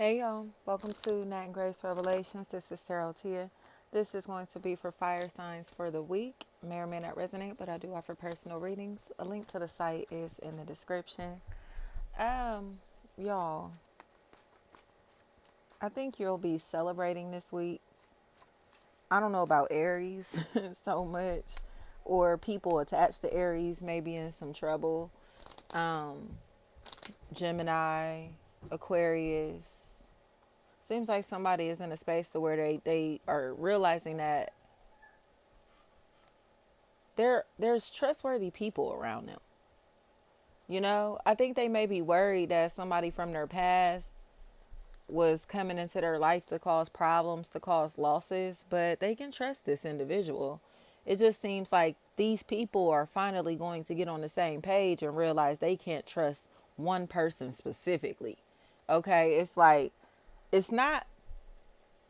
Hey y'all, welcome to Nat and Grace Revelations. This is Sarah Tia. This is going to be for fire signs for the week. May or may not resonate, but I do offer personal readings. A link to the site is in the description. Y'all, I think you'll be celebrating this week. I don't know about Aries so much, or people attached to Aries may be in some trouble. Um, Gemini, Aquarius. Seems like somebody is in a space to where they are realizing that there's trustworthy people around them. I think they may be worried that somebody from their past was coming into their life to cause problems, to cause losses, but they can trust this individual. It just seems like these people are finally going to get on the same page and realize they can't trust one person specifically. Okay, it's like it's not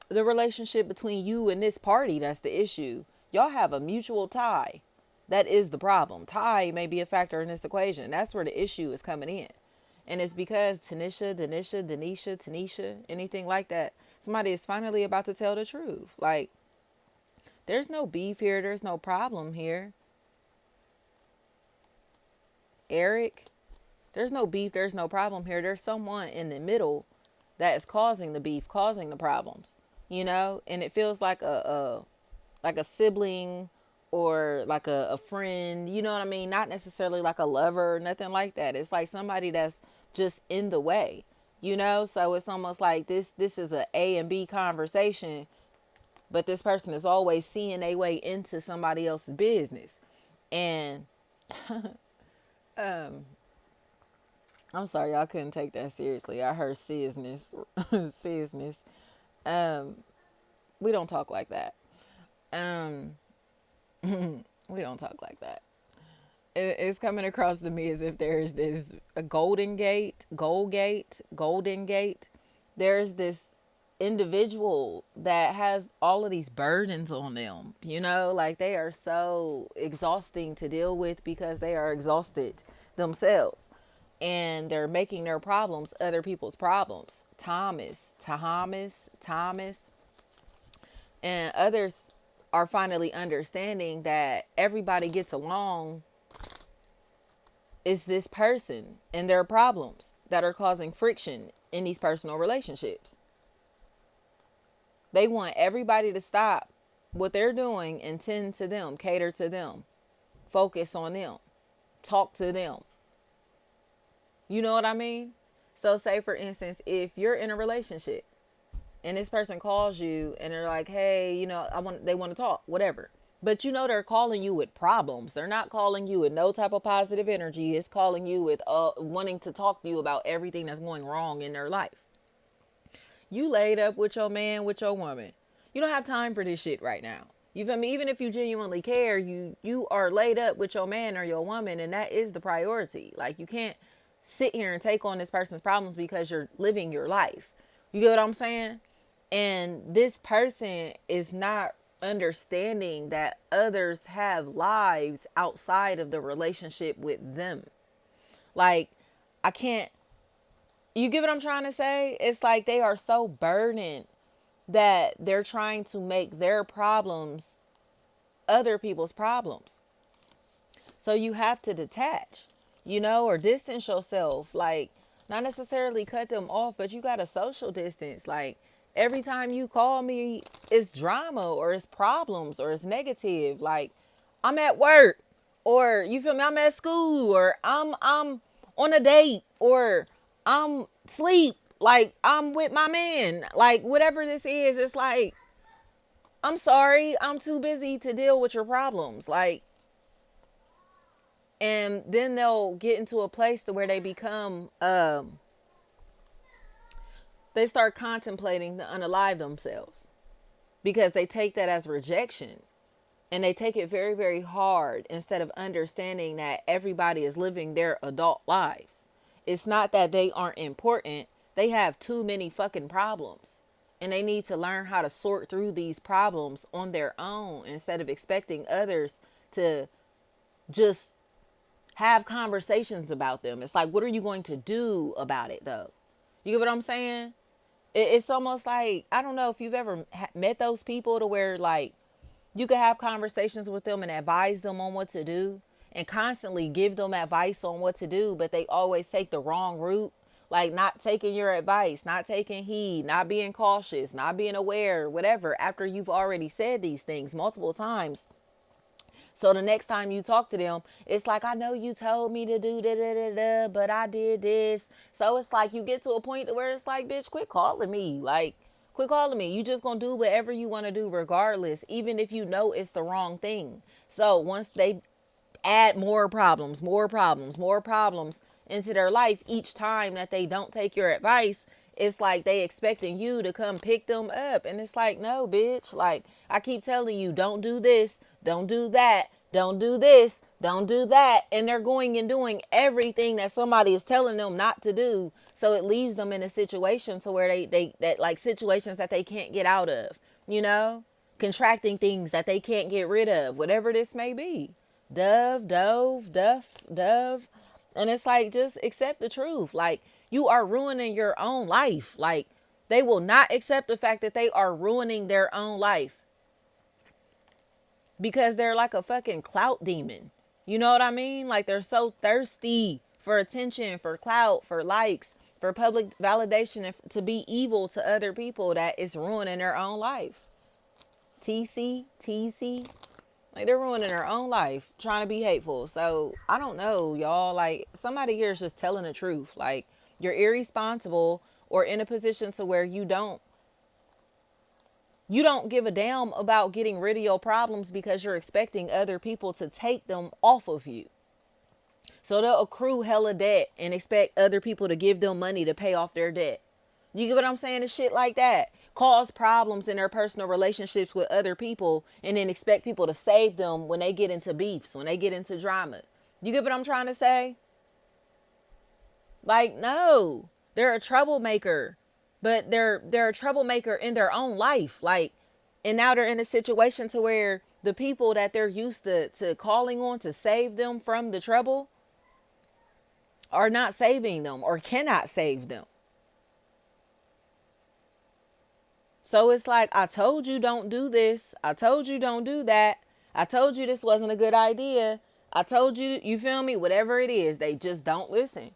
the relationship between you and this party that's the issue. Y'all have a mutual tie. That is the problem. Tie may be a factor in this equation. That's where the issue is coming in. And it's because Tanisha, anything like that, somebody is finally about to tell the truth. Like, there's no beef here. There's no problem here. Eric, there's no beef. There's no problem here. There's someone in the middle that is causing the beef, causing the problems, and it feels like a sibling or like a friend, you know what I mean? Not necessarily like a lover, nothing like that. It's like somebody that's just in the way, So it's almost like this is a and B conversation, but this person is always seeing their way into somebody else's business. And I'm sorry, y'all couldn't take that seriously. I heard business, business. Um, we don't talk like that. Um, we don't talk like that. It's coming across to me as if there is this a golden gate. There's this individual that has all of these burdens on them, like they are so exhausting to deal with because they are exhausted themselves. And they're making their problems other people's problems. Thomas, and others are finally understanding that everybody gets along. It's this person and their problems that are causing friction in these personal relationships. They want everybody to stop what they're doing and tend to them, cater to them, focus on them, talk to them. You know what I mean? So say for instance, if you're in a relationship and this person calls you and they're like, "Hey, they want to talk, whatever." But they're calling you with problems. They're not calling you with no type of positive energy. It's calling you with wanting to talk to you about everything that's going wrong in their life. You laid up with your man, with your woman. You don't have time for this shit right now. You feel me? Even if you genuinely care, you are laid up with your man or your woman, and that is the priority. Like, you can't sit here and take on this person's problems because you're living your life. You get what I'm saying? And this person is not understanding that others have lives outside of the relationship with them. Like, I can't, you get what I'm trying to say? It's like they are so burdened that they're trying to make their problems other people's problems. So you have to detach, or distance yourself. Like, not necessarily cut them off, but you got to social distance. Like, every time you call me, it's drama or it's problems or it's negative. Like, I'm at work, or you feel me? I'm at school, or I'm on a date, or I'm sleep. Like, I'm with my man. Like, whatever this is, it's like, I'm sorry, I'm too busy to deal with your problems. Like, and then they'll get into a place to where they become they start contemplating to unalive themselves because they take that as rejection, and they take it very, very hard instead of understanding that everybody is living their adult lives. It's not that they aren't important. They have too many fucking problems, and they need to learn how to sort through these problems on their own instead of expecting others to just have conversations about them. It's like, what are you going to do about it though? You get what I'm saying? It's almost like, I don't know if you've ever met those people to where like you could have conversations with them and advise them on what to do and constantly give them advice on what to do, but they always take the wrong route. Like not taking your advice, not taking heed, not being cautious, not being aware, whatever, after you've already said these things multiple times. So the next time you talk to them, it's like, I know you told me to do da da da da, but I did this. So it's like you get to a point where it's like, bitch, quit calling me. Like, quit calling me. You just gonna do whatever you want to do regardless, even if you know it's the wrong thing. So once they add more problems, more problems, more problems into their life each time that they don't take your advice, it's like they expecting you to come pick them up. And it's like, no, bitch. Like, I keep telling you, don't do this, don't do that, don't do this, don't do that. And they're going and doing everything that somebody is telling them not to do. So it leaves them in a situation to where they that like situations that they can't get out of, you know, contracting things that they can't get rid of, whatever this may be. Dove. And it's like, just accept the truth. Like, you are ruining your own life. Like, they will not accept the fact that they are ruining their own life because they're like a fucking clout demon. You know what I mean? Like, they're so thirsty for attention, for clout, for likes, for public validation, and to be evil to other people that is ruining their own life. TC. Like, they're ruining their own life trying to be hateful. So I don't know, y'all. Like, somebody here is just telling the truth. Like, you're irresponsible or in a position to where you don't give a damn about getting rid of your problems because you're expecting other people to take them off of you. So they'll accrue hella debt and expect other people to give them money to pay off their debt. You get what I'm saying? And shit like that. Cause problems in their personal relationships with other people and then expect people to save them when they get into beefs, when they get into drama. You get what I'm trying to say? Like, no. They're a troublemaker. But they're a troublemaker in their own life. Like, and now they're in a situation to where the people that they're used to calling on to save them from the trouble are not saving them or cannot save them. So it's like, I told you don't do this. I told you don't do that. I told you this wasn't a good idea. I told you, you feel me? Whatever it is, they just don't listen.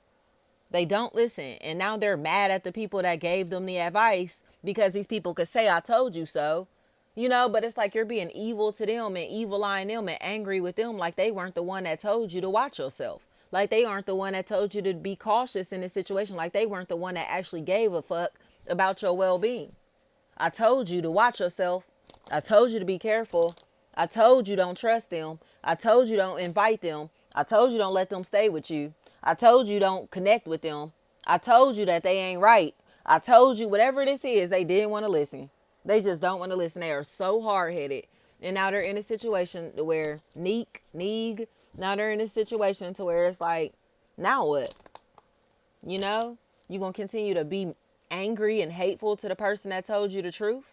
They don't listen. And now they're mad at the people that gave them the advice because these people could say, I told you so. You know, but it's like you're being evil to them and evil eyeing them and angry with them like they weren't the one that told you to watch yourself. Like they aren't the one that told you to be cautious in this situation. Like they weren't the one that actually gave a fuck about your well-being. I told you to watch yourself. I told you to be careful. I told you don't trust them. I told you don't invite them. I told you don't let them stay with you. I told you don't connect with them. I told you that they ain't right. I told you whatever this is, they didn't want to listen. They just don't want to listen. They are so hard-headed. And now they're in a situation where now they're in a situation to where it's like, now what? You know? You gonna continue to be angry and hateful to the person that told you the truth?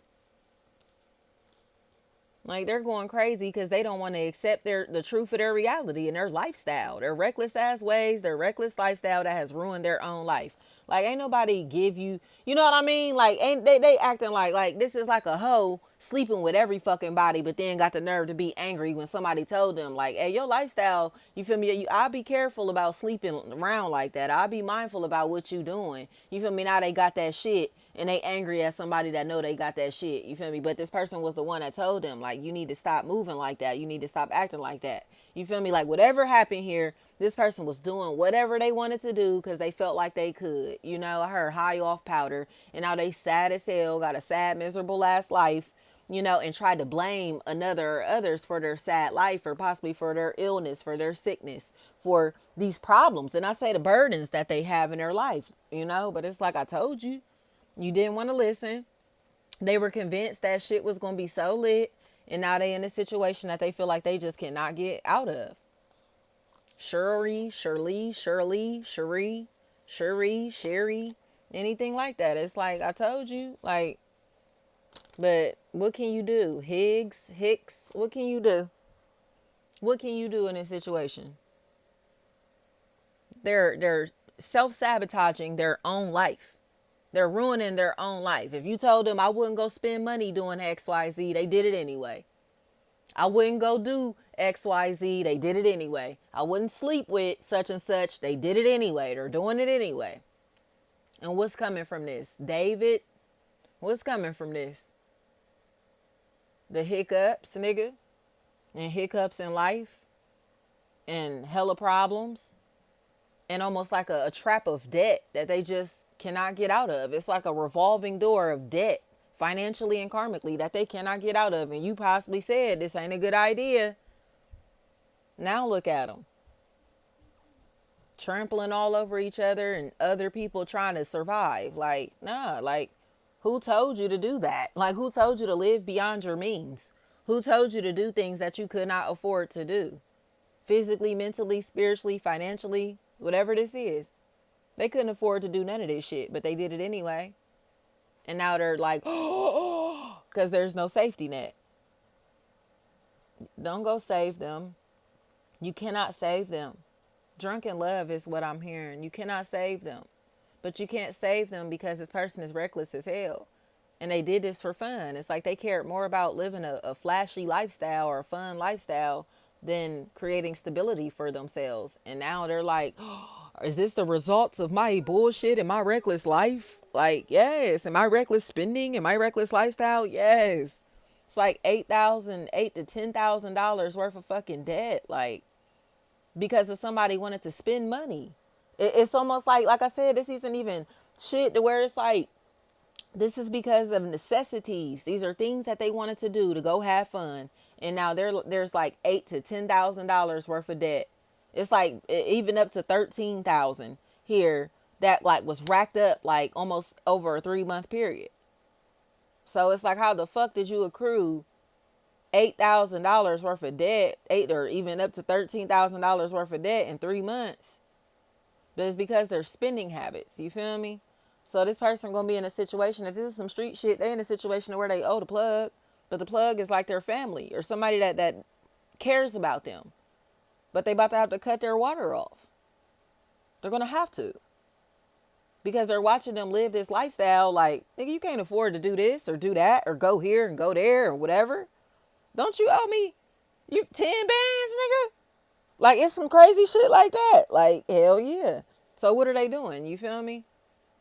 Like they're going crazy because they don't want to accept the truth of their reality and their lifestyle, their reckless ass ways, their reckless lifestyle that has ruined their own life. Like ain't nobody give you, you know what I mean? Like ain't they acting like this is like a hoe sleeping with every fucking body, but then got the nerve to be angry when somebody told them like, hey, your lifestyle, you feel me? I'll be careful about sleeping around like that. I'll be mindful about what you doing. You feel me? Now they got that shit and they angry at somebody that know they got that shit. You feel me? But this person was the one that told them like, you need to stop moving like that. You need to stop acting like that. You feel me? Like whatever happened here, this person was doing whatever they wanted to do because they felt like they could. You know, I heard high off powder and now they sad as hell, got a sad, miserable ass life, you know, and tried to blame another or others for their sad life or possibly for their illness, for their sickness, for these problems. And I say the burdens that they have in their life, you know, but it's like I told you, you didn't want to listen. They were convinced that shit was going to be so lit. And now they in a situation that they feel like they just cannot get out of. Shuri, Sherry, anything like that. It's like, I told you, like, but what can you do? Hicks, what can you do? What can you do in this situation? They're self-sabotaging their own life. They're ruining their own life. If you told them I wouldn't go spend money doing XYZ, they did it anyway. I wouldn't go do XYZ, they did it anyway. I wouldn't sleep with such and such, they did it anyway. They're doing it anyway. And what's coming from this? David, what's coming from this? The hiccups, nigga, and hiccups in life, and hella problems, and almost like a trap of debt that they just cannot get out of. It's like a revolving door of debt, financially and karmically, that they cannot get out of. And you possibly said this ain't a good idea. Now look at them. Trampling all over each other and other people trying to survive. Like, nah, like, who told you to do that? Like, who told you to live beyond your means? Who told you to do things that you could not afford to do? Physically, mentally, spiritually, financially, whatever this is. They couldn't afford to do none of this shit, but they did it anyway. And now they're like, oh, because there's no safety net. Don't go save them. You cannot save them. Drunken love is what I'm hearing. You cannot save them. But you can't save them because this person is reckless as hell. And they did this for fun. It's like they cared more about living a flashy lifestyle or a fun lifestyle than creating stability for themselves. And now they're like, oh, is this the results of my bullshit and my reckless life? Like, yes. And my reckless spending and my reckless lifestyle? Yes. It's like $8,000 to $10,000 worth of fucking debt. Like, because of somebody wanted to spend money. It's almost like I said, this isn't even shit to where it's like, this is because of necessities. These are things that they wanted to do to go have fun. And now there's like $8,000 to $10,000 worth of debt. It's like even up to 13,000 here that like was racked up like almost over a 3-month period. So it's like, how the fuck did you accrue $8,000 worth of debt, or even up to $13,000 worth of debt in 3 months? But it's because their spending habits. You feel me? So this person gonna be in a situation, if this is some street shit, they in a situation where they owe the plug, but the plug is like their family or somebody that cares about them. But they about to have to cut their water off. They're gonna have to. Because they're watching them live this lifestyle like, nigga, you can't afford to do this or do that or go here and go there or whatever. Don't you owe me 10 bands, nigga? Like, it's some crazy shit like that. Like, hell yeah. So what are they doing? You feel me?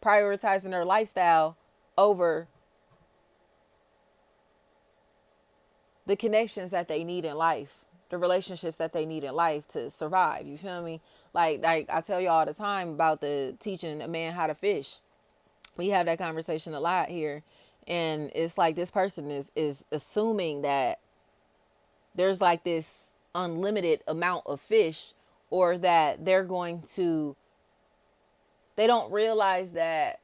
Prioritizing their lifestyle over the connections that they need in life, the relationships that they need in life to survive. You feel me? Like I tell you all the time about the teaching a man how to fish. We have that conversation a lot here. And it's like this person is assuming that there's like this unlimited amount of fish, or that they don't realize that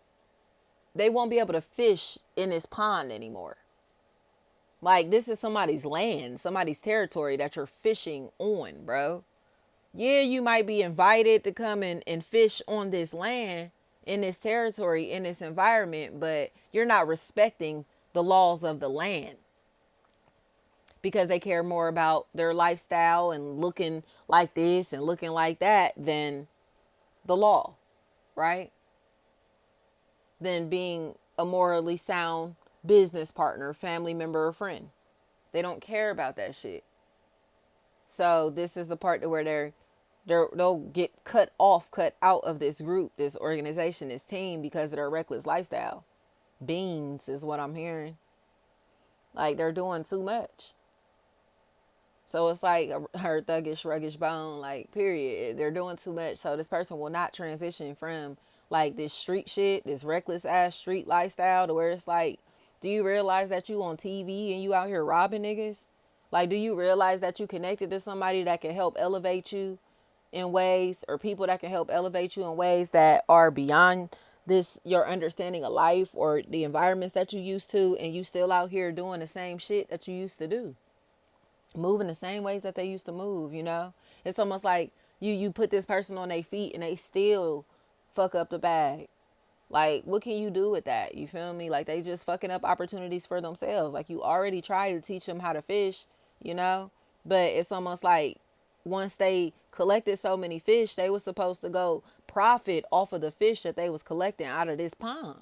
they won't be able to fish in this pond anymore. Like, this is somebody's land, somebody's territory that you're fishing on, bro. Yeah, you might be invited to come and fish on this land, in this territory, in this environment, but you're not respecting the laws of the land. Because they care more about their lifestyle and looking like this and looking like that than the law, right? Than being a morally sound business partner, family member, or friend. They don't care about that shit. So this is the part where they'll get cut out of this group, this organization, this team, because of their reckless lifestyle. Beans is what I'm hearing. Like, they're doing too much. So it's like her thuggish, ruggish bone, like, period. They're doing too much. So this person will not transition from like this street shit, this reckless ass street lifestyle, to where it's like, do you realize that you on TV and you out here robbing niggas? Like, do you realize that you connected to somebody that can help elevate you in ways, or people that can help elevate you in ways that are beyond this, your understanding of life or the environments that you used to, and you still out here doing the same shit that you used to do? Moving the same ways that they used to move, you know? It's almost like you put this person on their feet and they still fuck up the bag. Like, what can you do with that? You feel me? Like, they just fucking up opportunities for themselves. Like, you already tried to teach them how to fish, you know? But it's almost like once they collected so many fish, they was supposed to go profit off of the fish that they was collecting out of this pond.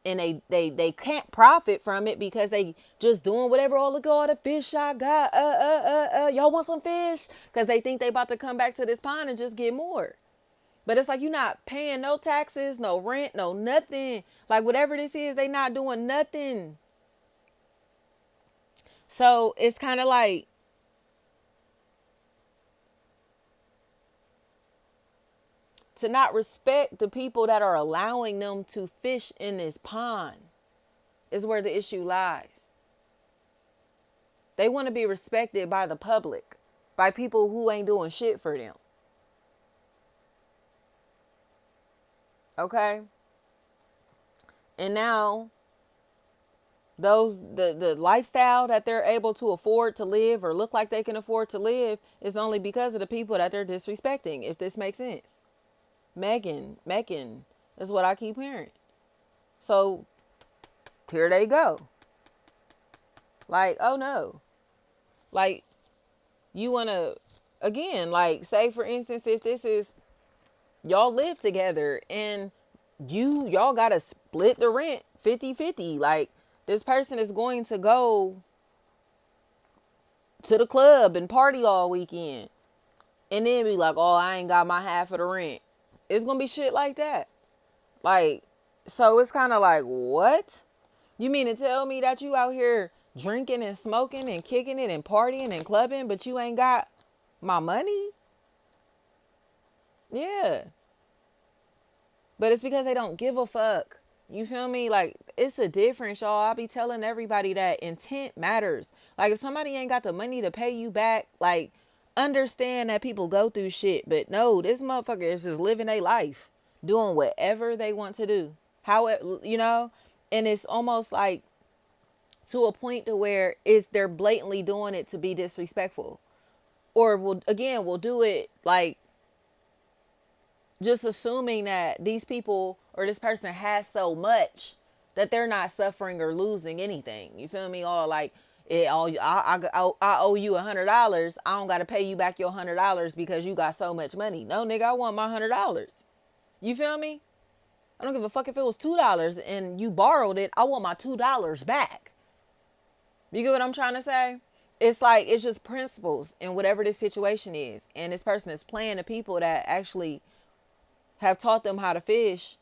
and they can't profit from it because they just doing whatever. Oh, look at all the fish I got. Y'all want some fish? Because they think they about to come back to this pond and just get more. But it's like you're not paying no taxes, no rent, no nothing. Like whatever this is, they not doing nothing. So it's kind of like to not respect the people that are allowing them to fish in this pond is where the issue lies. They want to be respected by the public, by people who ain't doing shit for them. Okay? And now the lifestyle that they're able to afford to live or look like they can afford to live is only because of the people that they're disrespecting, if this makes sense. Megan is what I keep hearing. So here they go. Like, oh no. Like, you want to, again, like, say for instance, if this is, y'all live together and y'all got to split the rent 50-50. Like, this person is going to go to the club and party all weekend and then be like, oh, I ain't got my half of the rent. It's going to be shit like that. Like, so it's kind of like, what? You mean to tell me that you out here drinking and smoking and kicking it and partying and clubbing, but you ain't got my money? Yeah. But it's because they don't give a fuck. You feel me? Like, it's a difference, y'all. I be telling everybody that intent matters. Like, if somebody ain't got the money to pay you back, like, understand that people go through shit. But no, this motherfucker is just living their life, doing whatever they want to do. How it, you know? And it's almost like to a point to where they're blatantly doing it to be disrespectful. Or we'll do it like just assuming that these people or this person has so much that they're not suffering or losing anything. You feel me? All like, I owe you $100. I don't got to pay you back your $100 because you got so much money. No, nigga, I want my $100. You feel me? I don't give a fuck if it was $2 and you borrowed it. I want my $2 back. You get what I'm trying to say? It's like, it's just principles in whatever this situation is. And this person is playing the people that actually have taught them how to fish.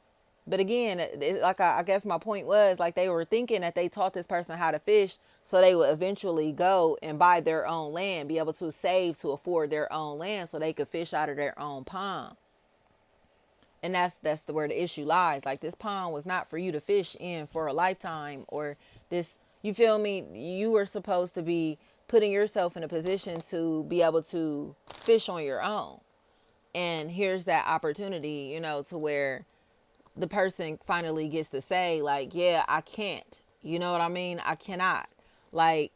But again, like I guess my point was, like, they were thinking that they taught this person how to fish so they would eventually go and buy their own land, be able to save to afford their own land so they could fish out of their own pond. And that's where the issue lies. Like, this pond was not for you to fish in for a lifetime, or this, you feel me? You were supposed to be putting yourself in a position to be able to fish on your own. And here's that opportunity, you know, to where the person finally gets to say, like, yeah, I can't. You know what I mean? I cannot. Like,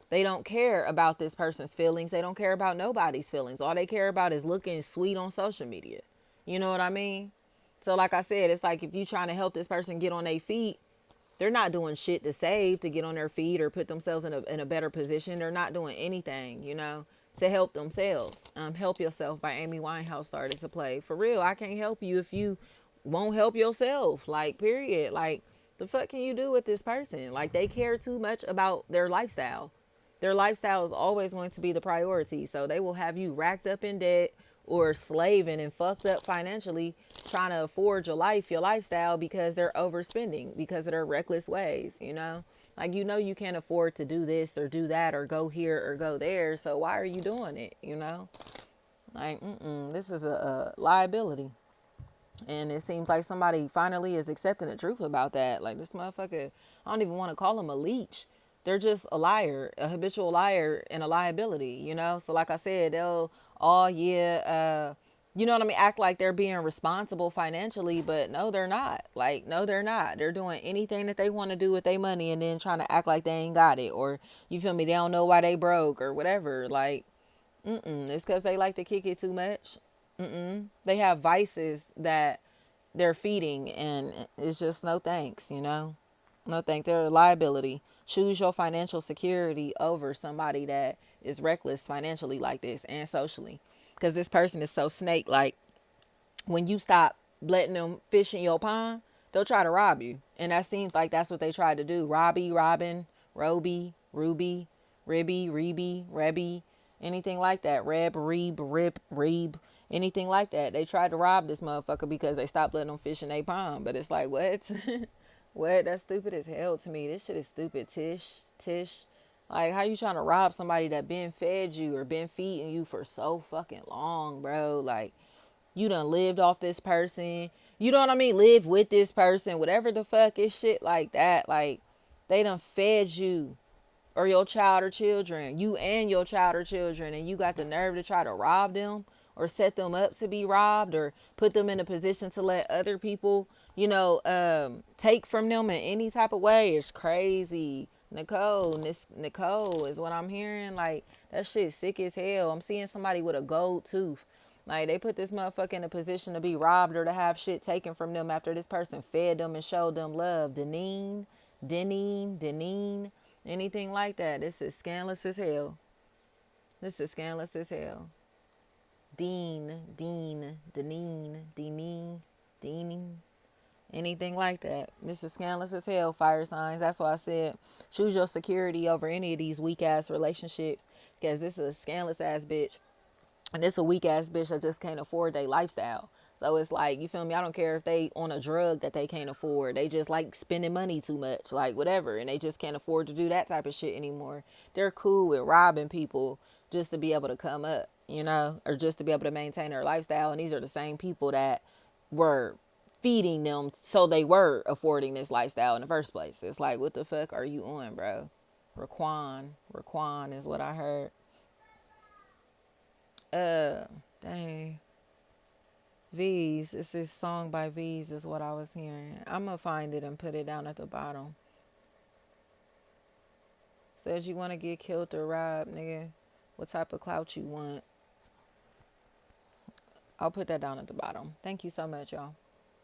they don't care about this person's feelings. They don't care about nobody's feelings. All they care about is looking sweet on social media. You know what I mean? So like I said, it's like if you trying to help this person get on their feet, they're not doing shit to save, to get on their feet or put themselves in a better position. They're not doing anything, you know, to help themselves. Help Yourself by Amy Winehouse started to play. For real, I can't help you if you won't help yourself. Like, period. Like, the fuck can you do with this person? Like, they care too much about their lifestyle. Their lifestyle is always going to be the priority. So they will have you racked up in debt or slaving and fucked up financially trying to afford your life, your lifestyle, because they're overspending, because of their reckless ways, you know? Like, you know, you can't afford to do this or do that or go here or go there. So why are you doing it, you know? Like, this is a liability. And it seems like somebody finally is accepting the truth about that. Like, this motherfucker, I don't even want to call him a leech. They're just a liar, a habitual liar, and a liability, you know? So like I said, they'll, oh yeah, you know what I mean? Act like they're being responsible financially, but no, they're not. Like, no, they're not. They're doing anything that they want to do with their money and then trying to act like they ain't got it. Or, you feel me, they don't know why they broke or whatever. Like, it's because they like to kick it too much. They have vices that they're feeding, and it's just no thanks, you know? No thanks. They're a liability. Choose your financial security over somebody that is reckless financially like this and socially. Because this person is so snake. Like, when you stop letting them fish in your pond, they'll try to rob you. And that seems like that's what they tried to do. Robbie, Robin, Roby, Ruby, Ribby, Reby, Rebby, anything like that. Reb, Reeb, Rip, Reeb, anything like that. They tried to rob this motherfucker because they stopped letting them fish in their pond. But it's like, what? What? That's stupid as hell to me. This shit is stupid. Tish. Like, how you trying to rob somebody that been fed you or been feeding you for so fucking long, bro? Like, you done lived off this person. You know what I mean? Live with this person. Whatever the fuck is shit like that. Like, they done fed you or your child or children. You and your child or children. And you got the nerve to try to rob them or set them up to be robbed or put them in a position to let other people, take from them in any type of way. It's crazy. Nicole is what I'm hearing. Like, that shit sick as hell. I'm seeing somebody with a gold tooth. Like, they put this motherfucker in a position to be robbed or to have shit taken from them after this person fed them and showed them love. Deneen, anything like that. This is scandalous as hell. This is scandalous as hell. Deaning, anything like that. This is scandalous as hell, fire signs. That's why I said choose your security over any of these weak ass relationships, because this is a scandalous ass bitch. And this a weak ass bitch that just can't afford their lifestyle. So it's like, you feel me? I don't care if they on a drug that they can't afford. They just like spending money too much, like whatever. And they just can't afford to do that type of shit anymore. They're cool with robbing people just to be able to come up, or just to be able to maintain their lifestyle. And these are the same people that were feeding them, so they were affording this lifestyle in the first place. It's like, what the fuck are you on, bro? Raquan is what I heard. Dang. V's. It's this song by V's is what I was hearing. I'm gonna find it and put it down at the bottom. Says you want to get killed or robbed, nigga. What type of clout you want? I'll put that down at the bottom. Thank you so much, y'all.